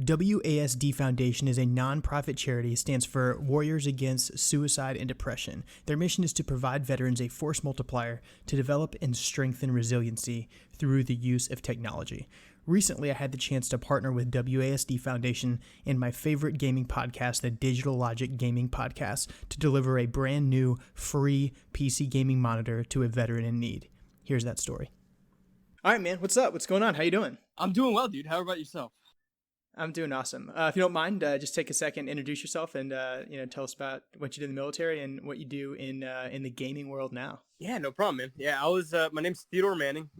WASD Foundation is a nonprofit charity. It stands for Warriors Against Suicide and Depression. Their mission is to provide veterans a force multiplier to develop and strengthen resiliency through the use of technology. Recently, I had the chance to partner with WASD Foundation and my favorite gaming podcast, the Digital Logic Gaming Podcast, to deliver a brand new free PC gaming monitor to a veteran in need. Here's that story. All right, man. What's up? What's going on? How you doing? I'm doing well, dude. How about yourself? I'm doing awesome. If you don't mind, just take a second, introduce yourself, and tell us about what you did in the military and what you do in the gaming world now. Yeah, no problem, man. Yeah, I was. My name's Theodore Manning.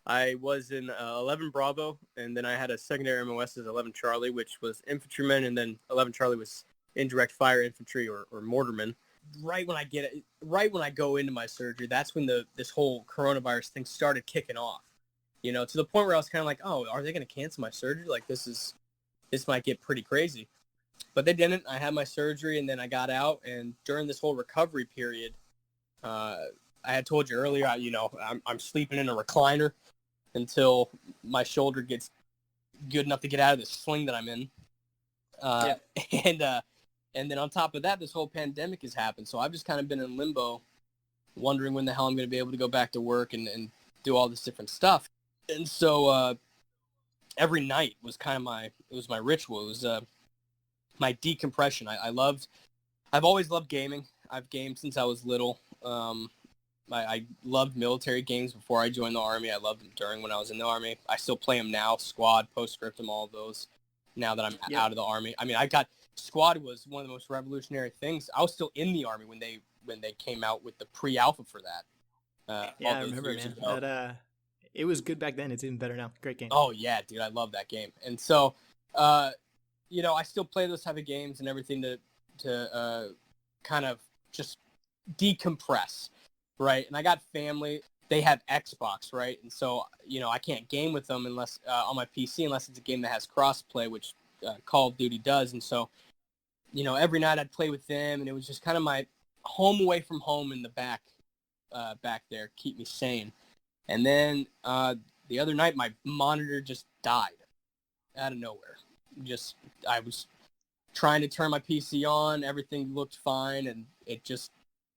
I was in 11 Bravo, and then I had a secondary MOS as 11 Charlie, which was infantryman, and then 11 Charlie was indirect fire infantry or mortarman. Right when I go into my surgery, that's when this whole coronavirus thing started kicking off. You know, to the point where I was kind of like, oh, are they going to cancel my surgery? Like, this might get pretty crazy. But they didn't. I had my surgery, and then I got out. And during this whole recovery period, I had told you earlier, I'm sleeping in a recliner until my shoulder gets good enough to get out of the sling that I'm in. And then on top of that, this whole pandemic has happened. So I've just kind of been in limbo, wondering when the hell I'm going to be able to go back to work and do all this different stuff. And so every night was kind of my ritual. It was my decompression. I've always loved gaming. I've gamed since I was little. I loved military games before I joined the Army. I loved them during when I was in the Army. I still play them now, Squad, Postscriptum, all of those, now that I'm out of the Army. I mean, Squad was one of the most revolutionary things. I was still in the Army when they came out with the pre-alpha for that. I remember, man. That, it was good back then. It's even better now. Great game. Oh, yeah, dude. I love that game. And so, I still play those type of games and everything to kind of just decompress, right? And I got family. They have Xbox, right? And so, I can't game with them unless on my PC unless it's a game that has crossplay, which Call of Duty does. And so, every night I'd play with them, and it was just kind of my home away from home in the back there, keep me sane. And then the other night, my monitor just died out of nowhere. I was trying to turn my PC on. Everything looked fine, and it just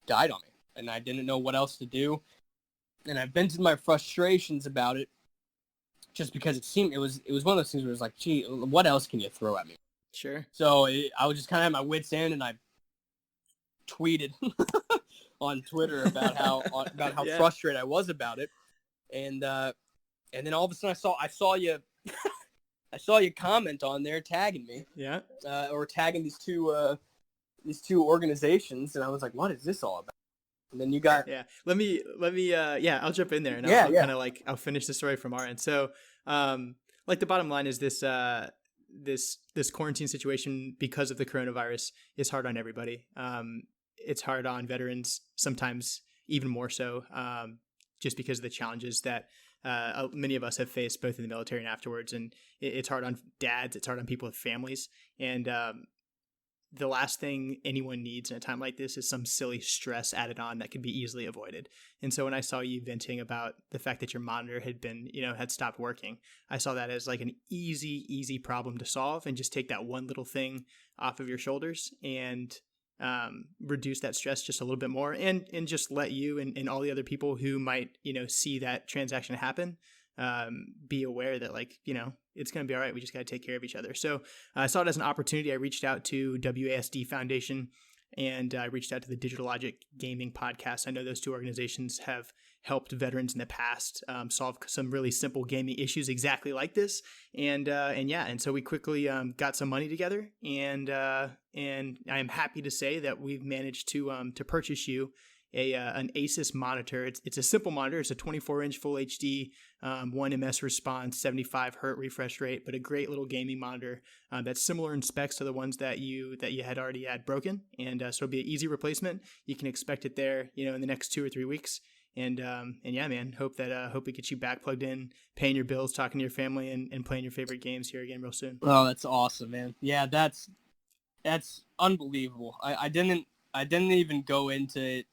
died on me. And I didn't know what else to do. And I've vented my frustrations about it just because it was one of those things where it was like, gee, what else can you throw at me? Sure. So I was just kind of at my wit's end, and I tweeted on Twitter about how frustrated I was about it. And then all of a sudden I saw you I saw you comment on there tagging me. Yeah. Or tagging these two organizations, and I was like, what is this all about? And then you got Let me I'll jump in there and I'll finish the story from our end. So the bottom line is this quarantine situation because of the coronavirus is hard on everybody. It's hard on veterans, sometimes even more so. Just because of the challenges that many of us have faced both in the military and afterwards. And it's hard on dads. It's hard on people with families. And the last thing anyone needs in a time like this is some silly stress added on that can be easily avoided. And so when I saw you venting about the fact that your monitor had stopped working, I saw that as like an easy problem to solve and just take that one little thing off of your shoulders and reduce that stress just a little bit more and just let you and all the other people who might, see that transaction happen, be aware that it's going to be all right. We just got to take care of each other. So I saw it as an opportunity. I reached out to WASD Foundation and I reached out to the Digital Logic Gaming Podcast. I know those two organizations have helped veterans in the past solve some really simple gaming issues exactly like this. And so we quickly got some money together, and I am happy to say that we've managed to purchase you an Asus monitor. It's a simple monitor. It's a 24-inch full HD, 1 ms response, 75 hertz refresh rate, but a great little gaming monitor that's similar in specs to the ones that you had already had broken. And so it'll be an easy replacement. You can expect it there, in the next 2 or 3 weeks. And yeah, man, hope we get you back plugged in, paying your bills, talking to your family, and playing your favorite games here again real soon. Oh, that's awesome, man. Yeah, that's unbelievable. I didn't even go into it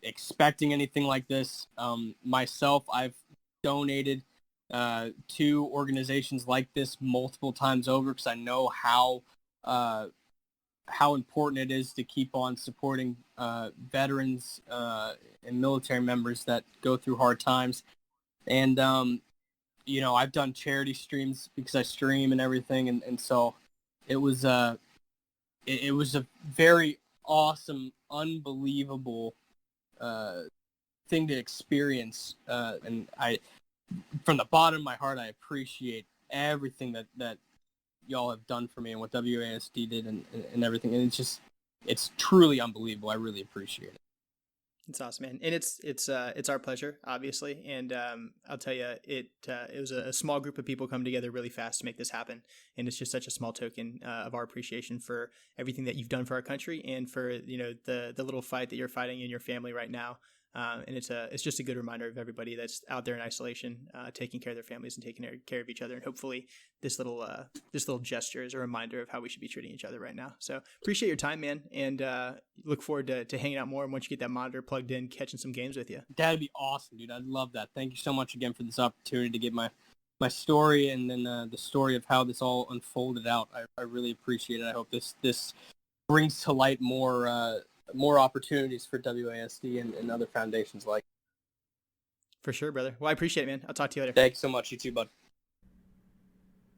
expecting anything like this. Myself, I've donated to organizations like this multiple times over, because I know how important it is to keep on supporting veterans and military members that go through hard times. And, I've done charity streams because I stream and everything. And so it was a very awesome, unbelievable thing to experience. And from the bottom of my heart, I appreciate everything that y'all have done for me and what WASD did and everything. And it's truly unbelievable. I really appreciate it. It's awesome, man. And it's our pleasure, obviously. And I'll tell you, it was a small group of people coming together really fast to make this happen. And it's just such a small token of our appreciation for everything that you've done for our country and for, the little fight that you're fighting in your family right now. And it's just a good reminder of everybody that's out there in isolation, taking care of their families and taking care of each other. And hopefully this little gesture is a reminder of how we should be treating each other right now. So appreciate your time, man. And look forward to hanging out more. And once you get that monitor plugged in, catching some games with you. That'd be awesome, dude. I'd love that. Thank you so much again for this opportunity to get my story and then the story of how this all unfolded out. I really appreciate it. I hope this brings to light more opportunities for WASD and other foundations like. For sure, brother. Well, I appreciate it, man. I'll talk to you later. Thanks so much. You too, bud.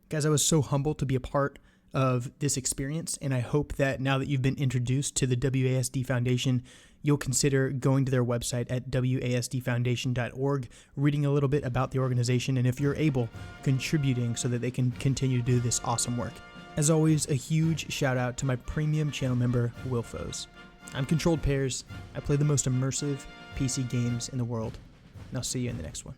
Guys, I was so humbled to be a part of this experience, and I hope that now that you've been introduced to the WASD Foundation, you'll consider going to their website at wasdfoundation.org, reading a little bit about the organization, and if you're able, contributing so that they can continue to do this awesome work. As always, a huge shout out to my premium channel member, Wilfos. I'm Controlled Pairs. I play the most immersive PC games in the world, and I'll see you in the next one.